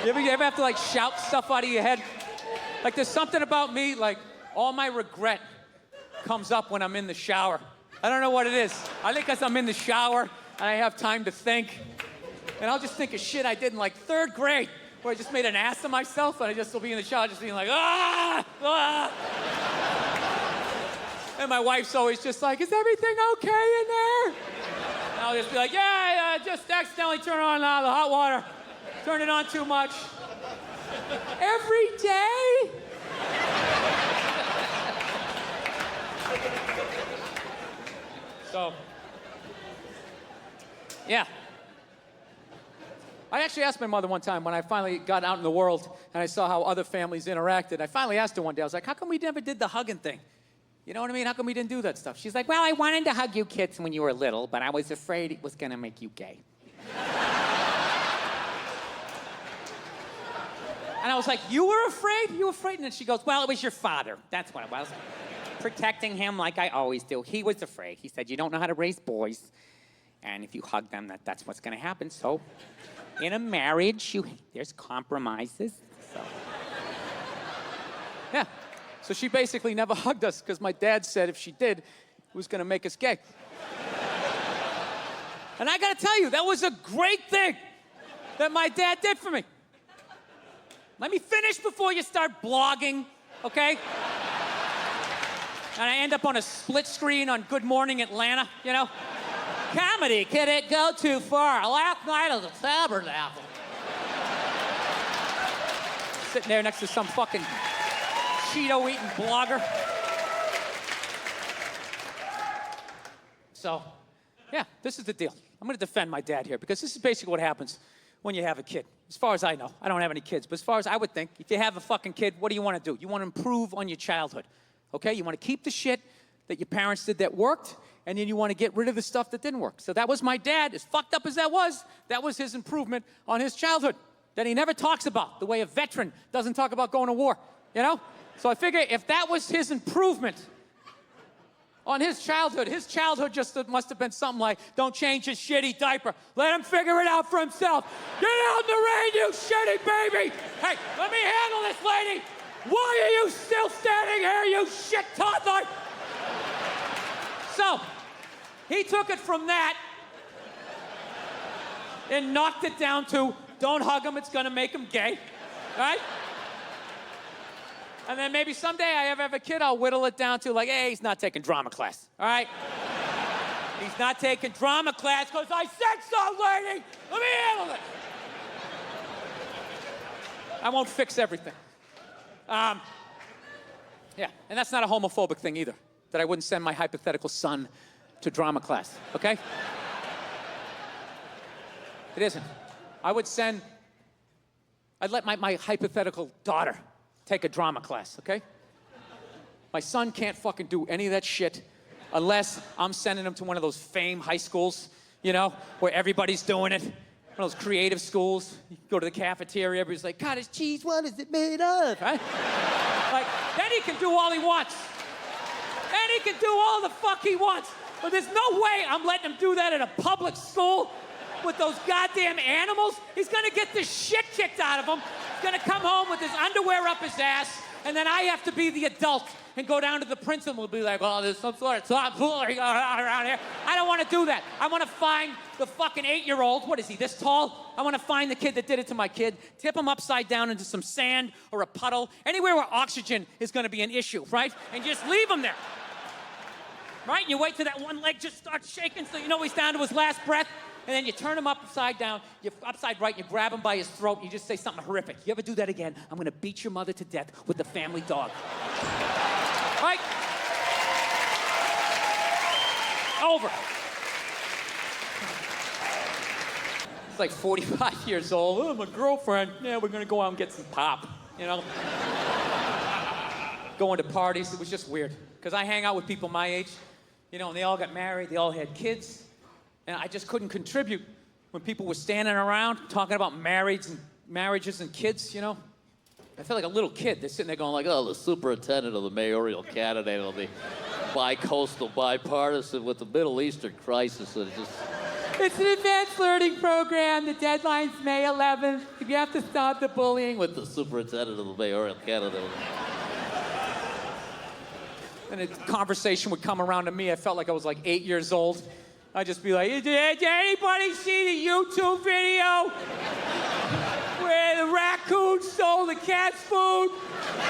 You ever have to, like, shout stuff out of your head? Like, there's something about me, like, all my regret comes up when I'm in the shower. I don't know what it is. I think because I'm in the shower and I have time to think. And I'll just think of shit I did in, like, 3rd grade, where I just made an ass of myself, and I just will be in the shower just being like, ah! And my wife's always just like, is everything okay in there? And I'll just be like, yeah, just accidentally turn on the hot water. Turn it on too much. Every day? So, yeah. I actually asked my mother one time when I finally got out in the world and I saw how other families interacted. I finally asked her one day, I was like, how come we never did the hugging thing? You know what I mean? How come we didn't do that stuff? She's like, well, I wanted to hug you kids when you were little, but I was afraid it was going to make you gay. And I was like, you were afraid? You were afraid? And then she goes, well, it was your father. That's what it was. Protecting him like I always do. He was afraid. He said, you don't know how to raise boys. And if you hug them, that's what's going to happen. So in a marriage, there's compromises. So. Yeah. So she basically never hugged us because my dad said if she did, it was going to make us gay. And I got to tell you, that was a great thing that my dad did for me. Let me finish before you start blogging, okay? And I end up on a split screen on Good Morning Atlanta, you know? Comedy, can it go too far? Last night at the Tabernacle. Sitting there next to some fucking Cheeto-eating blogger. So, yeah, this is the deal. I'm gonna defend my dad here because this is basically what happens when you have a kid. As far as I know, I don't have any kids, but as far as I would think, if you have a fucking kid, what do you want to do? You want to improve on your childhood, okay? You want to keep the shit that your parents did that worked, and then you want to get rid of the stuff that didn't work. So that was my dad, as fucked up as that was his improvement on his childhood that he never talks about, the way a veteran doesn't talk about going to war, you know? So I figure if that was his improvement on his childhood just must have been something like, don't change his shitty diaper. Let him figure it out for himself. Get out in the rain, you shitty baby. Hey, let me handle this, lady. Why are you still standing here, you shit toddler? So, he took it from that and knocked it down to, don't hug him, it's gonna make him gay, right? And then maybe someday I have a kid, I'll whittle it down to like, hey, he's not taking drama class, all right? He's not taking drama class because I said so, lady. Let me handle it. I won't fix everything. Yeah, and that's not a homophobic thing either, that I wouldn't send my hypothetical son to drama class, okay? It isn't. I'd let my hypothetical daughter take a drama class, okay? My son can't fucking do any of that shit unless I'm sending him to one of those fame high schools, you know, where everybody's doing it. One of those creative schools. You go to the cafeteria, everybody's like, cottage cheese, what is it made of, right? Like, then he can do all he wants. Then he can do all the fuck he wants. But there's no way I'm letting him do that in a public school with those goddamn animals. He's gonna get the shit kicked out of him. He's gonna come home with his underwear up his ass, and then I have to be the adult and go down to the principal and be like, oh, there's some sort of tomfoolery going on around here. I don't wanna do that. I wanna find the fucking 8-year-old, what is he, this tall? I wanna find the kid that did it to my kid, tip him upside down into some sand or a puddle, anywhere where oxygen is gonna be an issue, right? And just leave him there. Right? You wait till that one leg just starts shaking so you know he's down to his last breath. And then you turn him upside down, you're upside right, you grab him by his throat, and you just say something horrific. You ever do that again, I'm gonna beat your mother to death with the family dog. Right? Over. He's like 45 years old. Oh, my girlfriend. Yeah, we're gonna go out and get some pop, you know? Going to parties, it was just weird. Because I hang out with people my age, you know, and they all got married, they all had kids. And I just couldn't contribute when people were standing around talking about marriages and kids, you know? I felt like a little kid. They're sitting there going like, oh, the superintendent of the mayoral candidate will be bi-coastal, bipartisan with the Middle Eastern crisis. And just, It's an advanced learning program. The deadline's May 11th. You have to stop the bullying with The superintendent of the mayoral candidate. And a conversation would come around to me. I felt like I was like 8 years old. I'd just be like, did anybody see the YouTube video where the raccoon stole the cat's food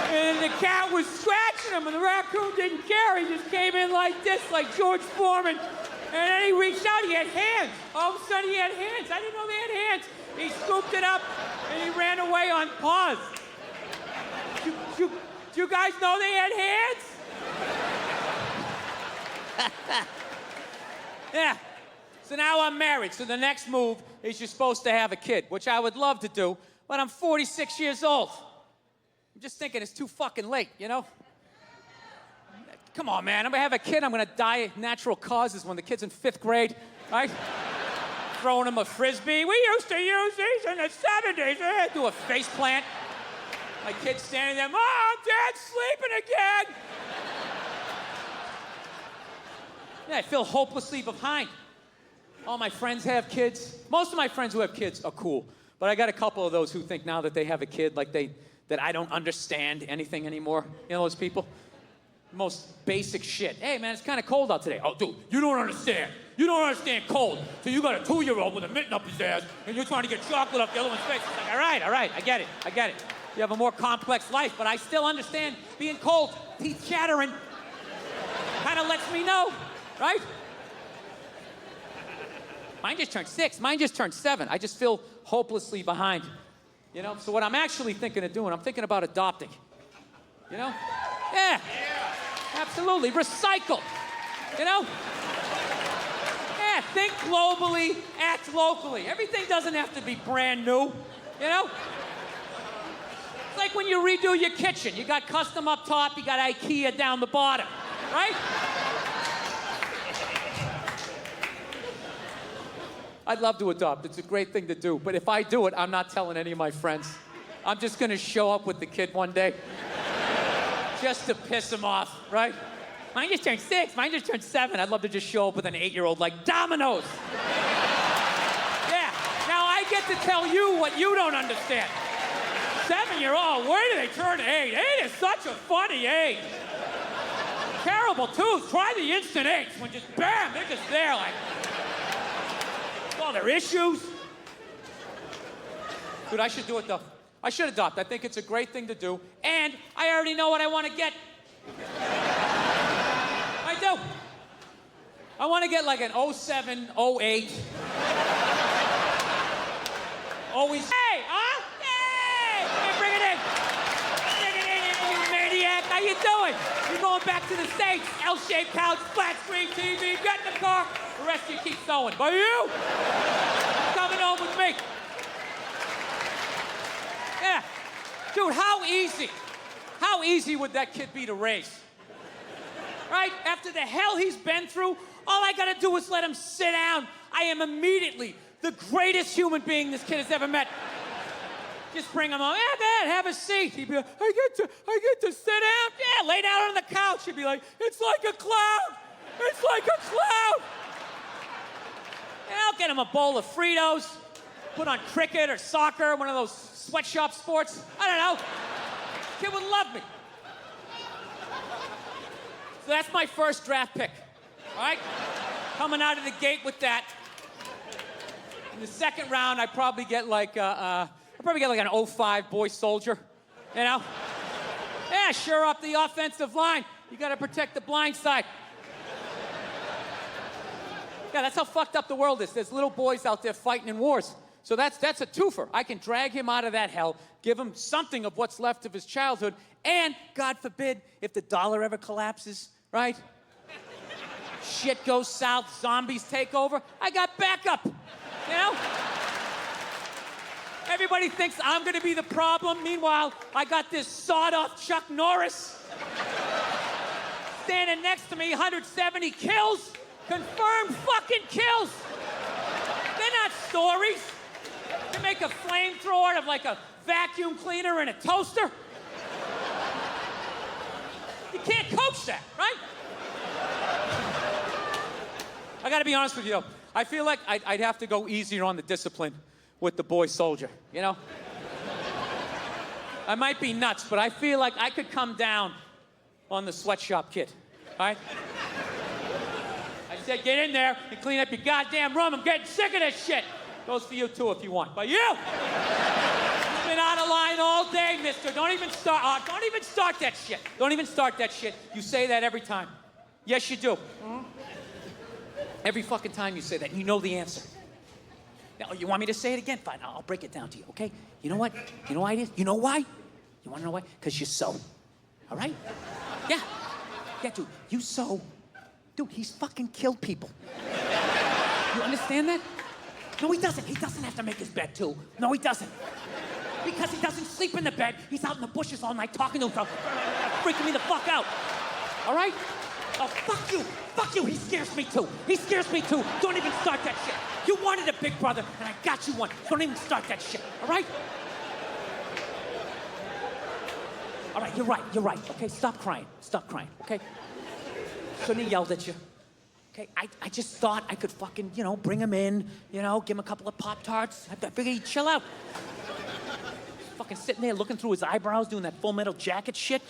and the cat was scratching him and the raccoon didn't care? He just came in like this, like George Foreman. And then he reached out, he had hands. All of a sudden he had hands. I didn't know they had hands. He scooped it up and he ran away on paws. Do you guys know they had hands? Yeah. So now I'm married. So the next move is you're supposed to have a kid, which I would love to do, but I'm 46 years old. I'm just thinking it's too fucking late, you know? Come on, man. I'm gonna have a kid. I'm gonna die of natural causes when the kid's in 5th grade, right? Throwing him a frisbee. We used to use these in the 70s. Do a face plant. My kid's standing there. Mom, Dad's sleeping again. Yeah, I feel hopelessly behind. All my friends have kids. Most of my friends who have kids are cool. But I got a couple of those who think now that they have a kid, like that I don't understand anything anymore. You know those people? Most basic shit. Hey, man, it's kind of cold out today. Oh, dude, you don't understand. You don't understand cold. So you got a 2-year-old with a mitten up his ass, and you're trying to get chocolate off the other one's face. It's like, all right, I get it. You have a more complex life, but I still understand being cold, teeth chattering. Kind of lets me know, right? Mine just turned 6. Mine just turned 7. I just feel hopelessly behind. You know? So what I'm actually thinking of doing, I'm thinking about adopting. You know? Yeah. Absolutely. Recycle. You know? Yeah, think globally, act locally. Everything doesn't have to be brand new. You know? It's like when you redo your kitchen. You got custom up top, you got IKEA down the bottom. Right? I'd love to adopt. It's a great thing to do. But if I do it, I'm not telling any of my friends. I'm just going to show up with the kid one day just to piss him off, right? Mine just turned 6. Mine just turned 7. I'd love to just show up with an 8-year-old like dominoes. Yeah. Now I get to tell you what you don't understand. 7-year-old, where do they turn 8? 8 is such a funny age. Terrible tooth. Try the instant 8s when just bam, they're just there like... all their issues. Dude, I should do it though. I should adopt. I think it's a great thing to do. And I already know what I want to get. I do. I want to get like an 07, 08. Always. Hey, huh? Hey, bring it in. Bring it in, you maniac. How you doing? You're going back to the States. L-shaped couch, flat screen TV, get in the car. The rest of you keep sewing. But you, coming home with me. Yeah. Dude, how easy would that kid be to raise? Right? After the hell he's been through, all I gotta do is let him sit down. I am immediately the greatest human being this kid has ever met. Just bring him home. Yeah, Dad, have a seat. He'd be like, I get to sit down? Yeah, lay down on the couch. He'd be like, it's like a cloud. It's like a cloud. Yeah, I'll get him a bowl of Fritos, put on cricket or soccer, one of those sweatshop sports. I don't know. Kid would love me. So that's my first draft pick. All right? Coming out of the gate with that. In the second round, I'd probably get like an 05 boy soldier. You know? Yeah, sure up the offensive line. You gotta protect the blind side. Yeah, that's how fucked up the world is. There's little boys out there fighting in wars. So that's a twofer. I can drag him out of that hell, give him something of what's left of his childhood, and, God forbid, if the dollar ever collapses, right? Shit goes south, zombies take over, I got backup, you know? Everybody thinks I'm gonna be the problem. Meanwhile, I got this sawed-off Chuck Norris standing next to me, 170 kills. Confirmed fucking kills. They're not stories. They make a flamethrower out of like a vacuum cleaner and a toaster. You can't coach that, right? I gotta be honest with you, though. I feel like I'd have to go easier on the discipline with the boy soldier, you know? I might be nuts, but I feel like I could come down on the sweatshop kid, all right? I said, get in there and clean up your goddamn room. I'm getting sick of this shit. Goes for you, too, if you want. But you! You've been out of line all day, mister. Don't even start that shit. Don't even start that shit. You say that every time. Yes, you do. Mm-hmm. Every fucking time you say that, you know the answer. Now, you want me to say it again? Fine, I'll break it down to you, okay? You know what? You know why it is? You know why? You want to know why? Because you're so. All right? Yeah. Yeah, dude, you so. Dude, he's fucking killed people. You understand that? No, he doesn't. He doesn't have to make his bed, too. No, he doesn't. Because he doesn't sleep in the bed. He's out in the bushes all night talking to himself, freaking me the fuck out. All right? Oh, fuck you. Fuck you. He scares me, too. He scares me, too. Don't even start that shit. You wanted a big brother, and I got you one. Don't even start that shit, all right? All right, you're right, okay? Stop crying, okay? Shouldn't have yelled at you. Okay, I just thought I could fucking, bring him in, give him a couple of Pop-Tarts. I figured he'd chill out. Fucking sitting there looking through his eyebrows, doing that Full Metal Jacket shit,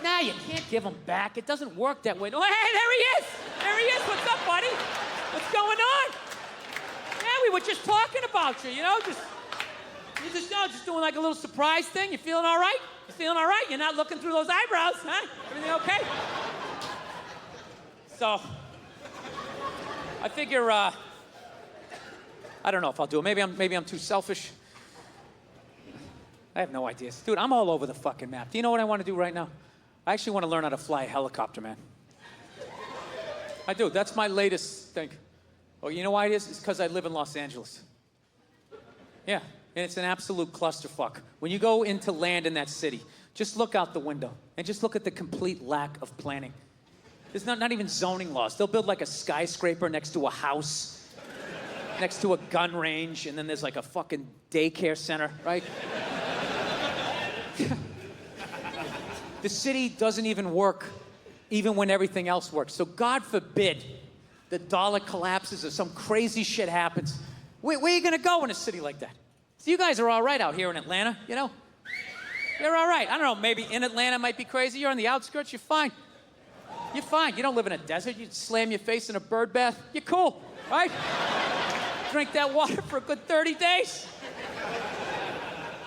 Nah, you can't give him back. It doesn't work that way. Oh, hey, there he is! There he is! What's up, buddy? What's going on? Yeah, we were just talking about you, just doing like a little surprise thing. You feeling all right? You feeling all right? You're not looking through those eyebrows, huh? Everything okay? So, I figure, I don't know if I'll do it. Maybe I'm too selfish. I have no ideas. Dude, I'm all over the fucking map. Do you know what I want to do right now? I actually want to learn how to fly a helicopter, man. I do. That's my latest thing. Oh, you know why it is? It's because I live in Los Angeles. Yeah, and it's an absolute clusterfuck. When you go into land in that city, just look out the window and just look at the complete lack of planning. There's not even zoning laws. They'll build like a skyscraper next to a house, next to a gun range, and then there's like a fucking daycare center, right? The city doesn't even work, even when everything else works. So God forbid the dollar collapses or some crazy shit happens. Where are you gonna go in a city like that? So you guys are all right out here in Atlanta, You're all right. I don't know, maybe in Atlanta might be crazy. You're on the outskirts, you're fine. You're fine. You don't live in a desert. You slam your face in a bird bath. You're cool, right? Drink that water for a good 30 days.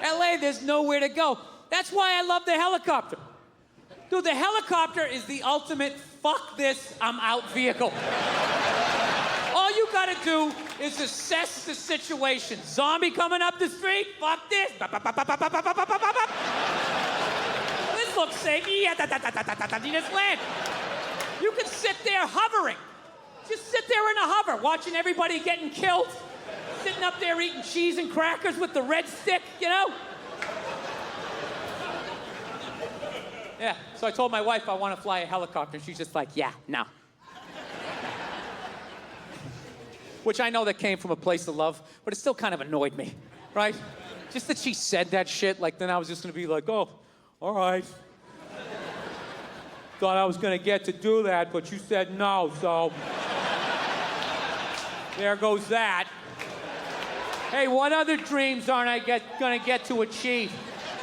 LA, there's nowhere to go. That's why I love the helicopter. Dude, the helicopter is the ultimate fuck this, I'm out vehicle. All you gotta do is assess the situation. Zombie coming up the street, fuck this. This looks safe. You just land. You can sit there hovering. Just sit there in a hover, watching everybody getting killed. Sitting up there eating cheese and crackers with the red stick, Yeah, so I told my wife I want to fly a helicopter, and she's just like, yeah, no. Which I know that came from a place of love, but it still kind of annoyed me, right? Just that she said that shit, like then I was just gonna be like, oh, all right. Thought I was gonna get to do that, but you said no, so there goes that. Hey, what other dreams aren't I gonna get to achieve?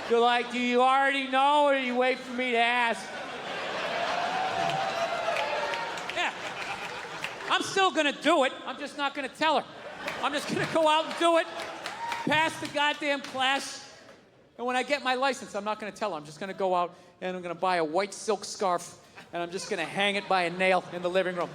You're like, do you already know, or do you wait for me to ask? Yeah. I'm still gonna do it. I'm just not gonna tell her. I'm just gonna go out and do it, pass the goddamn class, and when I get my license, I'm not gonna tell her. I'm just gonna go out and I'm gonna buy a white silk scarf, and I'm just gonna hang it by a nail in the living room.